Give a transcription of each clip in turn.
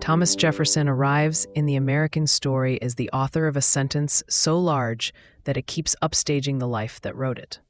Thomas Jefferson arrives in the American story as the author of a sentence so large that it keeps upstaging the life that wrote it.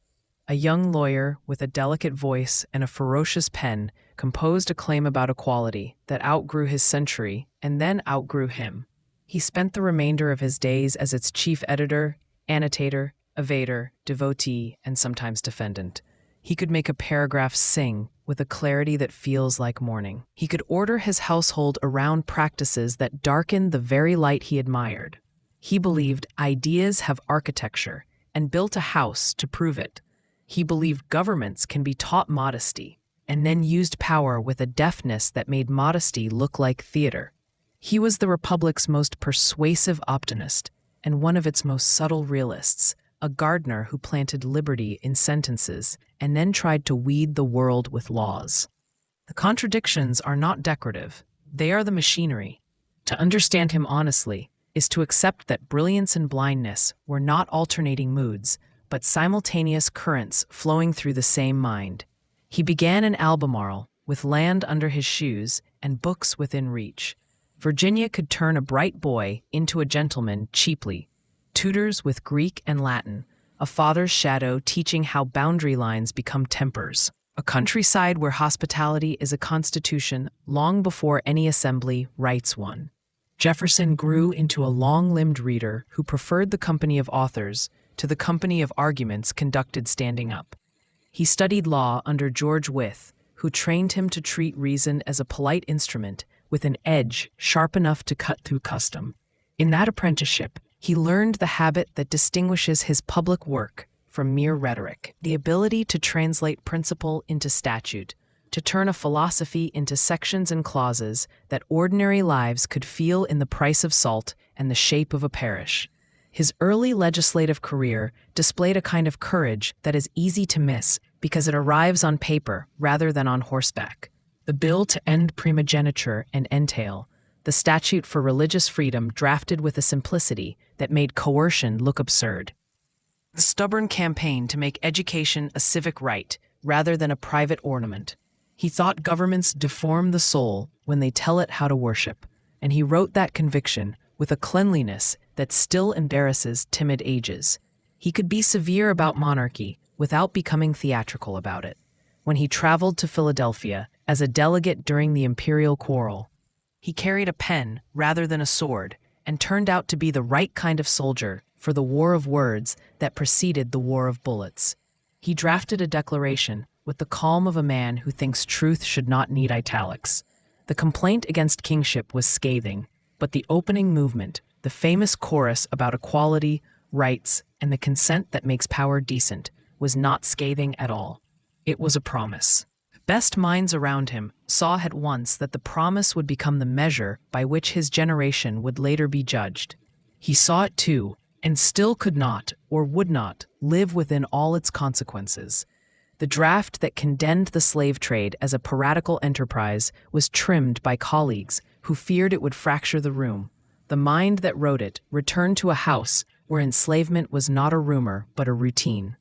A young lawyer with a delicate voice and a ferocious pen composed a claim about equality that outgrew his century and then outgrew him. He spent the remainder of his days as its chief editor, annotator, evader, devotee, and sometimes defendant. He could make a paragraph sing with a clarity that feels like morning. He could order his household around practices that darkened the very light he admired. He believed ideas have architecture and built a house to prove it. He believed governments can be taught modesty and then used power with a deftness that made modesty look like theater. He was the Republic's most persuasive optimist and one of its most subtle realists, a gardener who planted liberty in sentences and then tried to weed the world with laws. The contradictions are not decorative, they are the machinery. To understand him honestly is to accept that brilliance and blindness were not alternating moods, but simultaneous currents flowing through the same mind. He began in Albemarle, with land under his shoes and books within reach. Virginia could turn a bright boy into a gentleman cheaply. Tutors with Greek and Latin, a father's shadow teaching how boundary lines become tempers. A countryside where hospitality is a constitution long before any assembly writes one. Jefferson grew into a long-limbed reader who preferred the company of authors to the company of arguments conducted standing up. He studied law under George Wythe, who trained him to treat reason as a polite instrument with an edge sharp enough to cut through custom. In that apprenticeship, he learned the habit that distinguishes his public work from mere rhetoric, the ability to translate principle into statute, to turn a philosophy into sections and clauses that ordinary lives could feel in the price of salt and the shape of a parish. His early legislative career displayed a kind of courage that is easy to miss because it arrives on paper rather than on horseback. The bill to end primogeniture and entail, the statute for religious freedom drafted with a simplicity that made coercion look absurd. The stubborn campaign to make education a civic right rather than a private ornament. He thought governments deform the soul when they tell it how to worship, and he wrote that conviction with a cleanliness that still embarrasses timid ages. He could be severe about monarchy without becoming theatrical about it. When he traveled to Philadelphia as a delegate during the imperial quarrel, he carried a pen rather than a sword and turned out to be the right kind of soldier for the war of words that preceded the war of bullets. He drafted a declaration with the calm of a man who thinks truth should not need italics. The complaint against kingship was scathing, but the opening movement, the famous chorus about equality, rights, and the consent that makes power decent, was not scathing at all. It was a promise. Best minds around him saw at once that the promise would become the measure by which his generation would later be judged. He saw it too, and still could not, or would not, live within all its consequences. The draft that condemned the slave trade as a piratical enterprise was trimmed by colleagues who feared it would fracture the room. The mind that wrote it returned to a house where enslavement was not a rumor but a routine.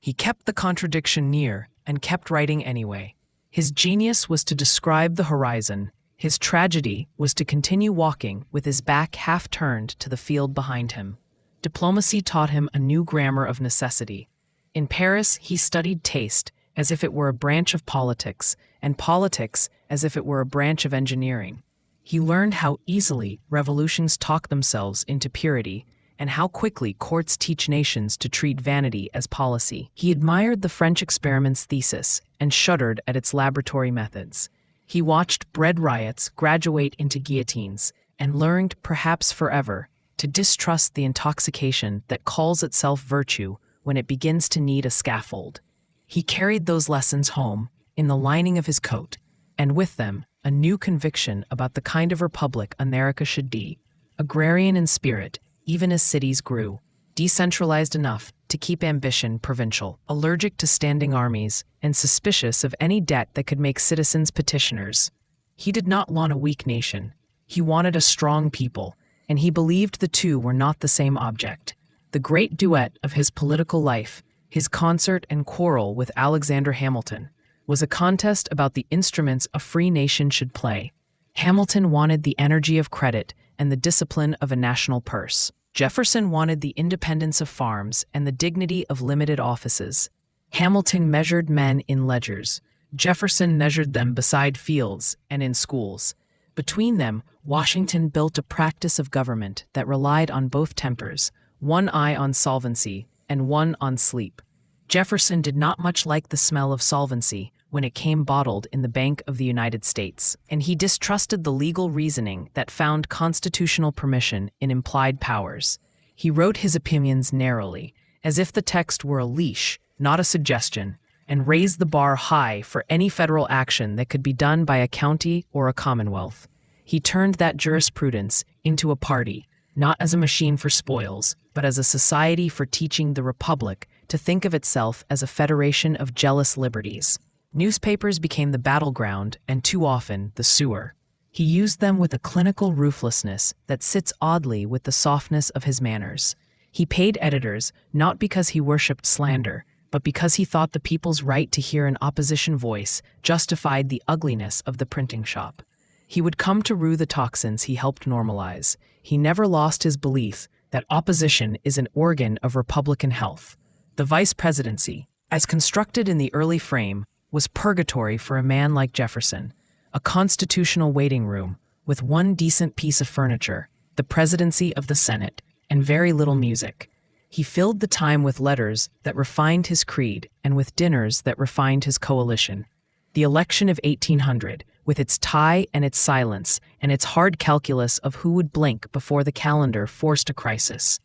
He kept the contradiction near and kept writing anyway. His genius was to describe the horizon. His tragedy was to continue walking with his back half turned to the field behind him. Diplomacy taught him a new grammar of necessity. In Paris, he studied taste as if it were a branch of politics, and politics as if it were a branch of engineering. He learned how easily revolutions talk themselves into purity, and how quickly courts teach nations to treat vanity as policy. He admired the French experiment's thesis and shuddered at its laboratory methods. He watched bread riots graduate into guillotines and learned, perhaps forever, to distrust the intoxication that calls itself virtue when it begins to need a scaffold. He carried those lessons home in the lining of his coat, and with them, a new conviction about the kind of republic America should be, agrarian in spirit, even as cities grew, decentralized enough to keep ambition provincial, allergic to standing armies, and suspicious of any debt that could make citizens petitioners. He did not want a weak nation. He wanted a strong people, and he believed the two were not the same object. The great duet of his political life, his concert and quarrel with Alexander Hamilton, was a contest about the instruments a free nation should play. Hamilton wanted the energy of credit and the discipline of a national purse. Jefferson wanted the independence of farms and the dignity of limited offices. Hamilton measured men in ledgers. Jefferson measured them beside fields and in schools. Between them, Washington built a practice of government that relied on both tempers, one eye on solvency and one on sleep. Jefferson did not much like the smell of solvency when it came bottled in the Bank of the United States, and he distrusted the legal reasoning that found constitutional permission in implied powers. He wrote his opinions narrowly, as if the text were a leash, not a suggestion, and raised the bar high for any federal action that could be done by a county or a commonwealth. He turned that jurisprudence into a party, not as a machine for spoils, but as a society for teaching the republic to think of itself as a federation of jealous liberties. Newspapers became the battleground and, too often, the sewer. He used them with a clinical ruthlessness that sits oddly with the softness of his manners. He paid editors not because he worshipped slander, but because he thought the people's right to hear an opposition voice justified the ugliness of the printing shop. He would come to rue the toxins he helped normalize. He never lost his belief that opposition is an organ of Republican health. The vice presidency, as constructed in the early frame, was purgatory for a man like Jefferson, a constitutional waiting room with one decent piece of furniture, the presidency of the Senate, and very little music. He filled the time with letters that refined his creed and with dinners that refined his coalition. The election of 1800, with its tie and its silence and its hard calculus of who would blink before the calendar forced a crisis,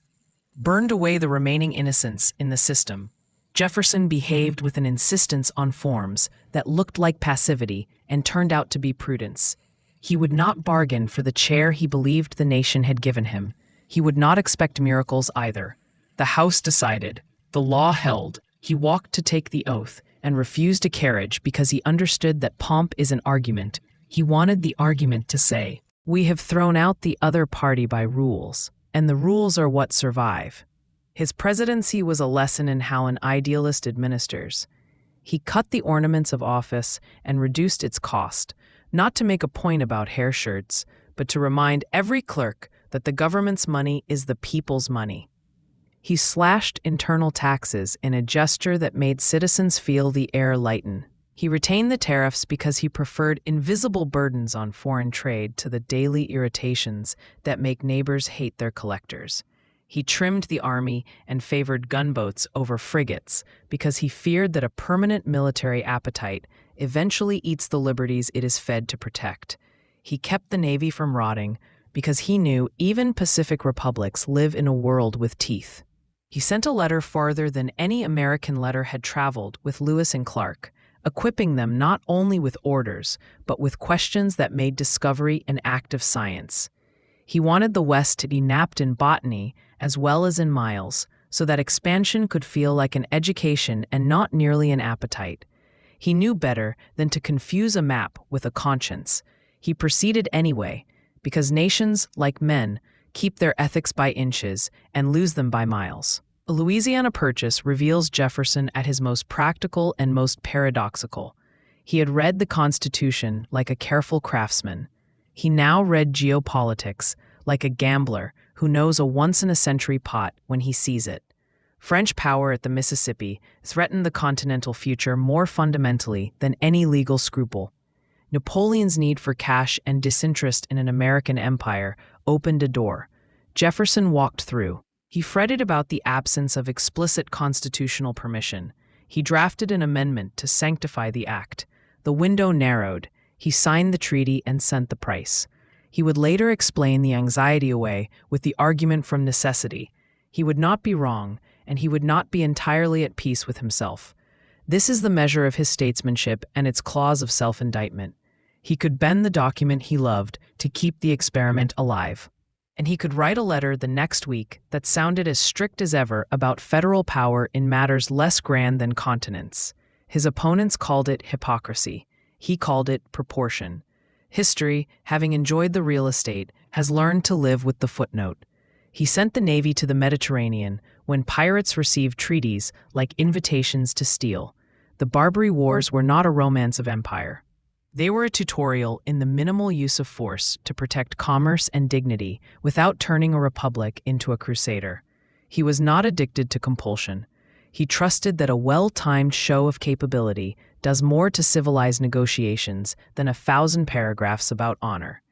burned away the remaining innocence in the system. Jefferson behaved with an insistence on forms that looked like passivity and turned out to be prudence. He would not bargain for the chair he believed the nation had given him. He would not expect miracles either. The House decided. The law held. He walked to take the oath and refused a carriage because he understood that pomp is an argument. He wanted the argument to say, "We have thrown out the other party by rules, and the rules are what survive." His presidency was a lesson in how an idealist administers. He cut the ornaments of office and reduced its cost, not to make a point about hair shirts, but to remind every clerk that the government's money is the people's money. He slashed internal taxes in a gesture that made citizens feel the air lighten. He retained the tariffs because he preferred invisible burdens on foreign trade to the daily irritations that make neighbors hate their collectors. He trimmed the army and favored gunboats over frigates because he feared that a permanent military appetite eventually eats the liberties it is fed to protect. He kept the Navy from rotting because he knew even Pacific republics live in a world with teeth. He sent a letter farther than any American letter had traveled with Lewis and Clark, equipping them not only with orders, but with questions that made discovery an act of science. He wanted the West to be napped in botany as well as in miles, so that expansion could feel like an education and not merely an appetite. He knew better than to confuse a map with a conscience. He proceeded anyway, because nations, like men, keep their ethics by inches and lose them by miles. A Louisiana Purchase reveals Jefferson at his most practical and most paradoxical. He had read the Constitution like a careful craftsman. He now read geopolitics like a gambler who knows a once-in-a-century pot when he sees it. French power at the Mississippi threatened the continental future more fundamentally than any legal scruple. Napoleon's need for cash and disinterest in an American empire opened a door. Jefferson walked through. He fretted about the absence of explicit constitutional permission. He drafted an amendment to sanctify the act. The window narrowed. He signed the treaty and sent the price. He would later explain the anxiety away with the argument from necessity. He would not be wrong, and he would not be entirely at peace with himself. This is the measure of his statesmanship and its clause of self-indictment. He could bend the document he loved to keep the experiment alive. And he could write a letter the next week that sounded as strict as ever about federal power in matters less grand than continents. His opponents called it hypocrisy. He called it proportion. History, having enjoyed the real estate, has learned to live with the footnote. He sent the Navy to the Mediterranean when pirates received treaties like invitations to steal. The Barbary Wars were not a romance of empire. They were a tutorial in the minimal use of force to protect commerce and dignity without turning a republic into a crusader. He was not addicted to compulsion. He trusted that a well-timed show of capability does more to civilize negotiations than 1,000 paragraphs about honor.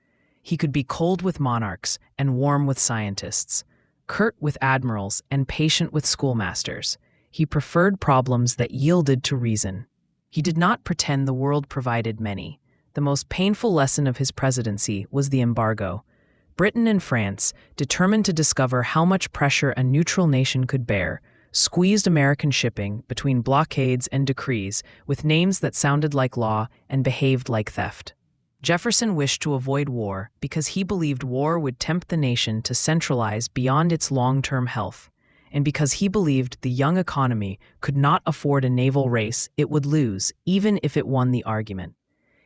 He could be cold with monarchs and warm with scientists, curt with admirals and patient with schoolmasters. He preferred problems that yielded to reason. He did not pretend the world provided many. The most painful lesson of his presidency was the embargo. Britain and France, determined to discover how much pressure a neutral nation could bear, squeezed American shipping between blockades and decrees with names that sounded like law and behaved like theft. Jefferson wished to avoid war because he believed war would tempt the nation to centralize beyond its long-term health, and because he believed the young economy could not afford a naval race it would lose even if it won the argument.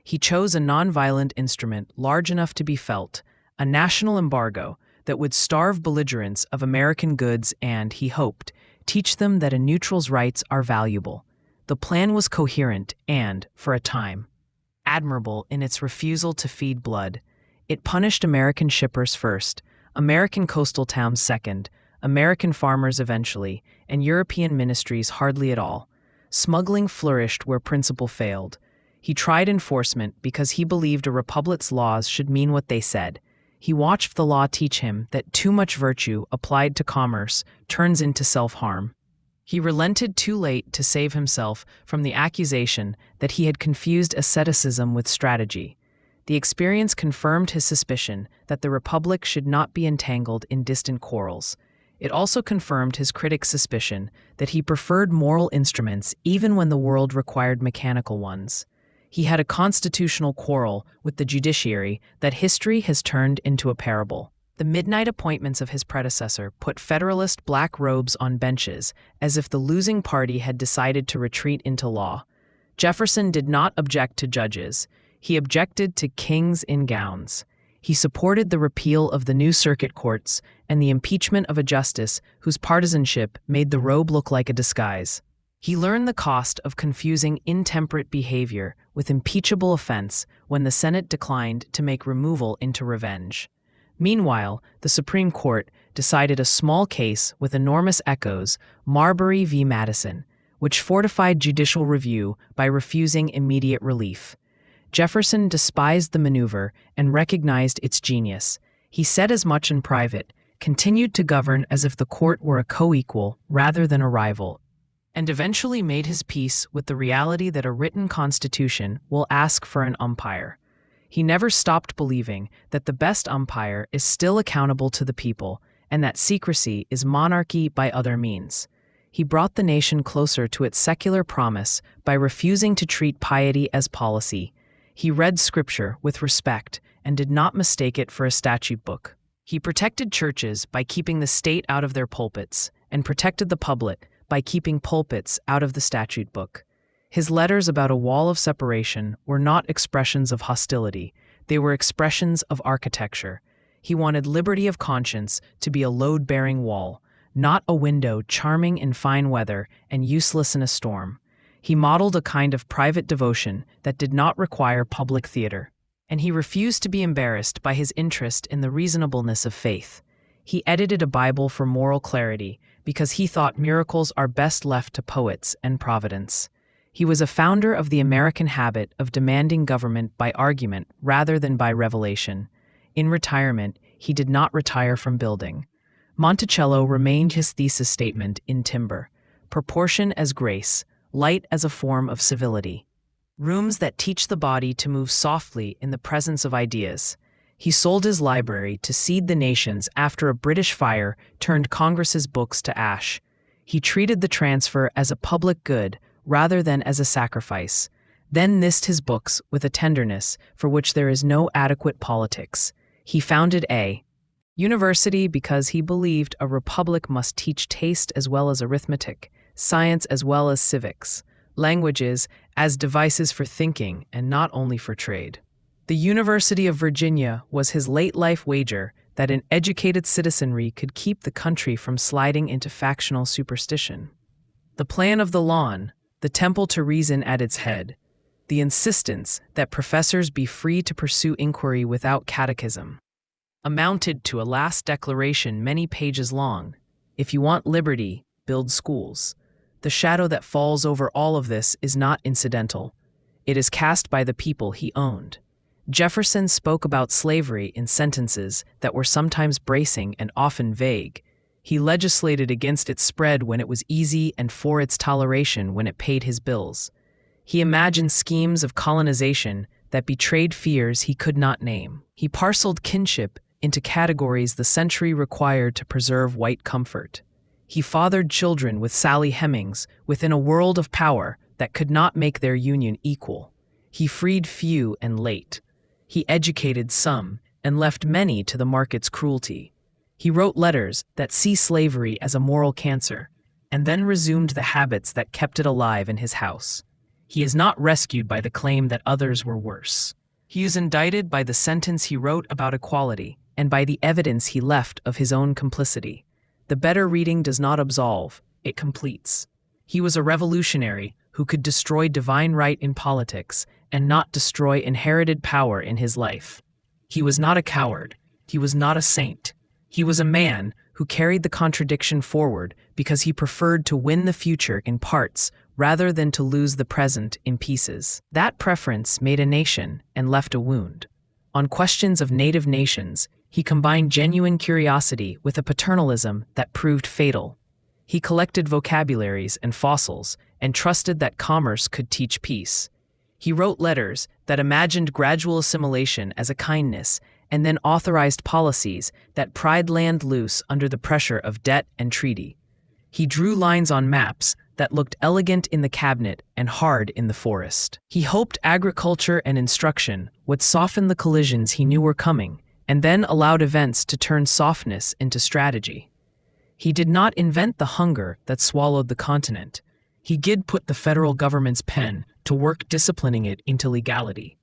He chose a nonviolent instrument large enough to be felt, a national embargo that would starve belligerents of American goods and, he hoped, teach them that a neutral's rights are valuable. The plan was coherent and, for a time, admirable in its refusal to feed blood. It punished American shippers first, American coastal towns second, American farmers eventually, and European ministries hardly at all. Smuggling flourished where principle failed. He tried enforcement because he believed a republic's laws should mean what they said. He watched the law teach him that too much virtue applied to commerce turns into self-harm. He relented too late to save himself from the accusation that he had confused asceticism with strategy. The experience confirmed his suspicion that the republic should not be entangled in distant quarrels. It also confirmed his critics' suspicion that he preferred moral instruments even when the world required mechanical ones. He had a constitutional quarrel with the judiciary that history has turned into a parable. The midnight appointments of his predecessor put Federalist black robes on benches, as if the losing party had decided to retreat into law. Jefferson did not object to judges. He objected to kings in gowns. He supported the repeal of the new circuit courts and the impeachment of a justice whose partisanship made the robe look like a disguise. He learned the cost of confusing intemperate behavior with impeachable offense when the Senate declined to make removal into revenge. Meanwhile, the Supreme Court decided a small case with enormous echoes, Marbury v. Madison, which fortified judicial review by refusing immediate relief. Jefferson despised the maneuver and recognized its genius. He said as much in private, continued to govern as if the court were a co-equal rather than a rival, and eventually made his peace with the reality that a written constitution will ask for an umpire. He never stopped believing that the best umpire is still accountable to the people and that secrecy is monarchy by other means. He brought the nation closer to its secular promise by refusing to treat piety as policy. He read scripture with respect and did not mistake it for a statute book. He protected churches by keeping the state out of their pulpits and protected the public by keeping pulpits out of the statute book. His letters about a wall of separation were not expressions of hostility, they were expressions of architecture. He wanted liberty of conscience to be a load-bearing wall, not a window charming in fine weather and useless in a storm. He modeled a kind of private devotion that did not require public theater, and he refused to be embarrassed by his interest in the reasonableness of faith. He edited a Bible for moral clarity because he thought miracles are best left to poets and providence. He was a founder of the American habit of demanding government by argument rather than by revelation. In retirement, he did not retire from building. Monticello remained his thesis statement in timber: proportion as grace, light as a form of civility. Rooms that teach the body to move softly in the presence of ideas. He sold his library to seed the nations after a British fire turned Congress's books to ash. He treated the transfer as a public good rather than as a sacrifice, then nissed his books with a tenderness for which there is no adequate politics. He founded a university because he believed a republic must teach taste as well as arithmetic, science as well as civics, languages as devices for thinking and not only for trade. The University of Virginia was his late-life wager that an educated citizenry could keep the country from sliding into factional superstition. The plan of the lawn, the temple to reason at its head. the insistence that professors be free to pursue inquiry without catechism, amounted to a last declaration many pages long. If you want liberty, build schools. The shadow that falls over all of this is not incidental. It is cast by the people he owned. Jefferson spoke about slavery in sentences that were sometimes bracing and often vague. He legislated against its spread when it was easy and for its toleration when it paid his bills. He imagined schemes of colonization that betrayed fears he could not name. He parceled kinship into categories the century required to preserve white comfort. He fathered children with Sally Hemings within a world of power that could not make their union equal. He freed few and late. He educated some and left many to the market's cruelty. He wrote letters that see slavery as a moral cancer, and then resumed the habits that kept it alive in his house. He is not rescued by the claim that others were worse. He is indicted by the sentence he wrote about equality and by the evidence he left of his own complicity. The better reading does not absolve, it completes. He was a revolutionary who could destroy divine right in politics and not destroy inherited power in his life. He was not a coward. He was not a saint. He was a man who carried the contradiction forward because he preferred to win the future in parts rather than to lose the present in pieces. That preference made a nation and left a wound. On questions of native nations, he combined genuine curiosity with a paternalism that proved fatal. He collected vocabularies and fossils and trusted that commerce could teach peace. He wrote letters that imagined gradual assimilation as a kindness and then authorized policies that pried land loose under the pressure of debt and treaty. He drew lines on maps that looked elegant in the cabinet and hard in the forest. He hoped agriculture and instruction would soften the collisions he knew were coming, and then allowed events to turn softness into strategy. He did not invent the hunger that swallowed the continent. He did put the federal government's pen to work disciplining it into legality.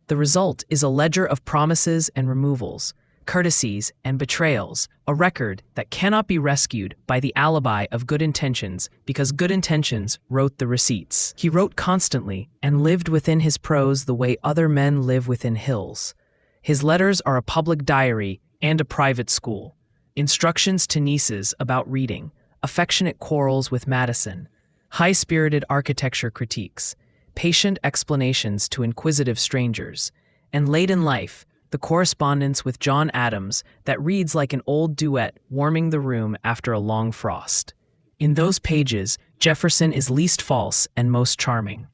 The result is a ledger of promises and removals, courtesies and betrayals, a record that cannot be rescued by the alibi of good intentions because good intentions wrote the receipts. He wrote constantly and lived within his prose the way other men live within hills. His letters are a public diary and a private school. Instructions to nieces about reading, affectionate quarrels with Madison, high-spirited architecture critiques, patient explanations to inquisitive strangers, and late in life, the correspondence with John Adams that reads like an old duet warming the room after a long frost. In those pages, Jefferson is least false and most charming.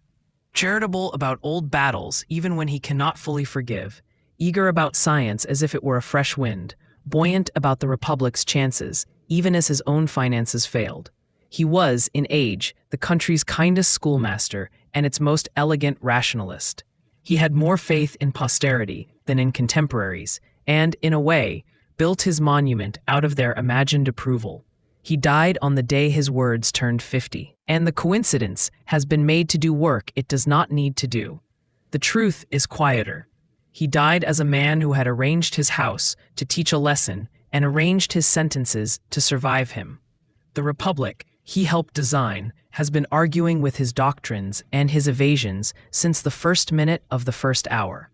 Charitable about old battles even when he cannot fully forgive, eager about science as if it were a fresh wind, buoyant about the Republic's chances, even as his own finances failed. He was, in age, the country's kindest schoolmaster and its most elegant rationalist. He had more faith in posterity than in contemporaries, and, in a way, built his monument out of their imagined approval. He died on the day his words turned 50, and the coincidence has been made to do work it does not need to do. The truth is quieter. He died as a man who had arranged his house to teach a lesson and arranged his sentences to survive him. The Republic he helped design has been arguing with his doctrines and his evasions since the first minute of the first hour.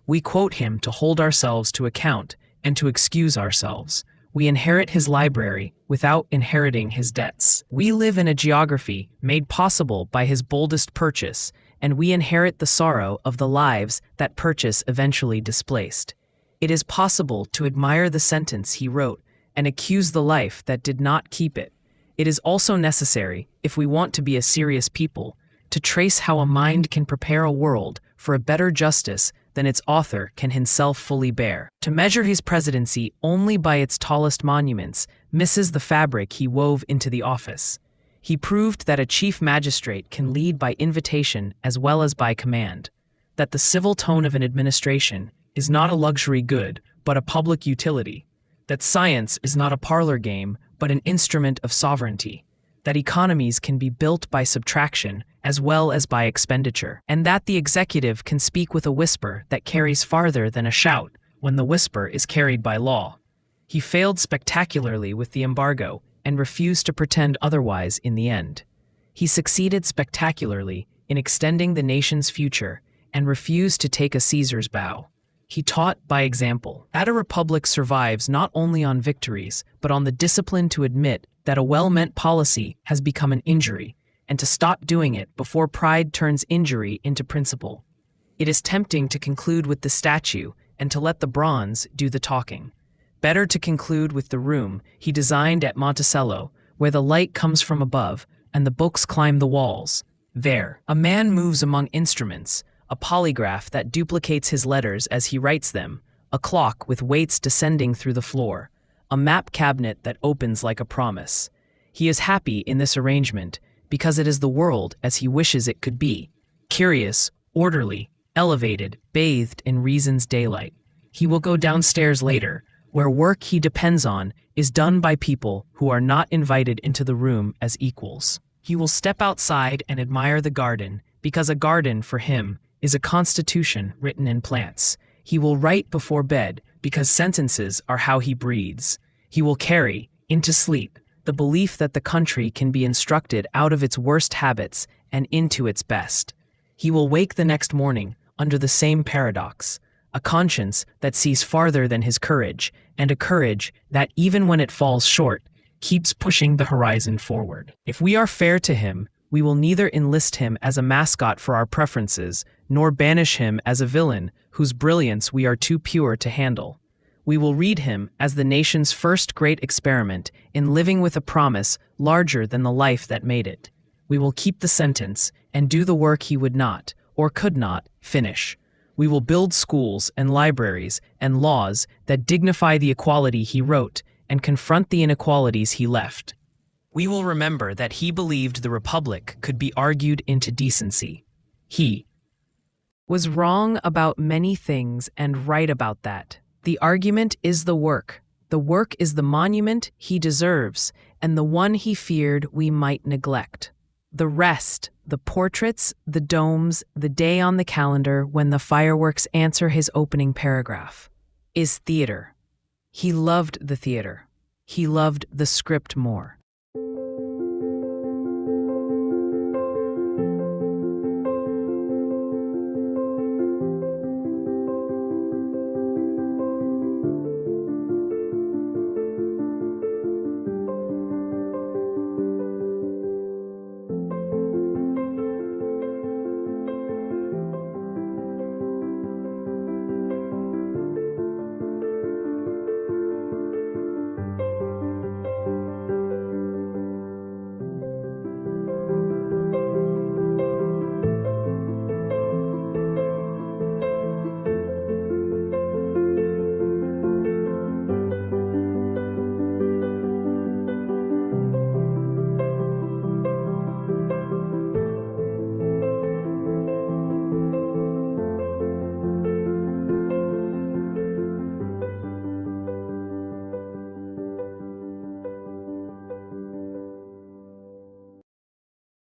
We quote him to hold ourselves to account and to excuse ourselves. We inherit his library without inheriting his debts. We live in a geography made possible by his boldest purchase, and we inherit the sorrow of the lives that purchase eventually displaced. It is possible to admire the sentence he wrote and accuse the life that did not keep it. It is also necessary, if we want to be a serious people, to trace how a mind can prepare a world for a better justice than its author can himself fully bear. To measure his presidency only by its tallest monuments misses the fabric he wove into the office. He proved that a chief magistrate can lead by invitation as well as by command, that the civil tone of an administration is not a luxury good, but a public utility, that science is not a parlor game, but an instrument of sovereignty, that economies can be built by subtraction as well as by expenditure, and that the executive can speak with a whisper that carries farther than a shout when the whisper is carried by law. He failed spectacularly with the embargo and refused to pretend otherwise in the end. He succeeded spectacularly in extending the nation's future and refused to take a Caesar's bow. He taught by example that a republic survives not only on victories, but on the discipline to admit that a well-meant policy has become an injury, and to stop doing it before pride turns injury into principle. It is tempting to conclude with the statue and to let the bronze do the talking. Better to conclude with the room he designed at Monticello, where the light comes from above and the books climb the walls. There, a man moves among instruments, a polygraph that duplicates his letters as he writes them, a clock with weights descending through the floor, a map cabinet that opens like a promise. He is happy in this arrangement because it is the world as he wishes it could be, curious, orderly, elevated, bathed in reason's daylight. He will go downstairs later, where work he depends on is done by people who are not invited into the room as equals. He will step outside and admire the garden, because a garden, for him, is a constitution written in plants. He will write before bed, because sentences are how he breathes. He will carry, into sleep, the belief that the country can be instructed out of its worst habits and into its best. He will wake the next morning under the same paradox, a conscience that sees farther than his courage, and a courage that, even when it falls short, keeps pushing the horizon forward. If we are fair to him, we will neither enlist him as a mascot for our preferences, nor banish him as a villain whose brilliance we are too pure to handle. We will read him as the nation's first great experiment in living with a promise larger than the life that made it. We will keep the sentence and do the work he would not, or could not, finish. We will build schools and libraries and laws that dignify the equality he wrote and confront the inequalities he left. We will remember that he believed the republic could be argued into decency. He was wrong about many things and right about that. The argument is the work. The work is the monument he deserves, and the one he feared we might neglect. The rest, the portraits, the domes, the day on the calendar when the fireworks answer his opening paragraph, is theater. He loved the theater. He loved the script more.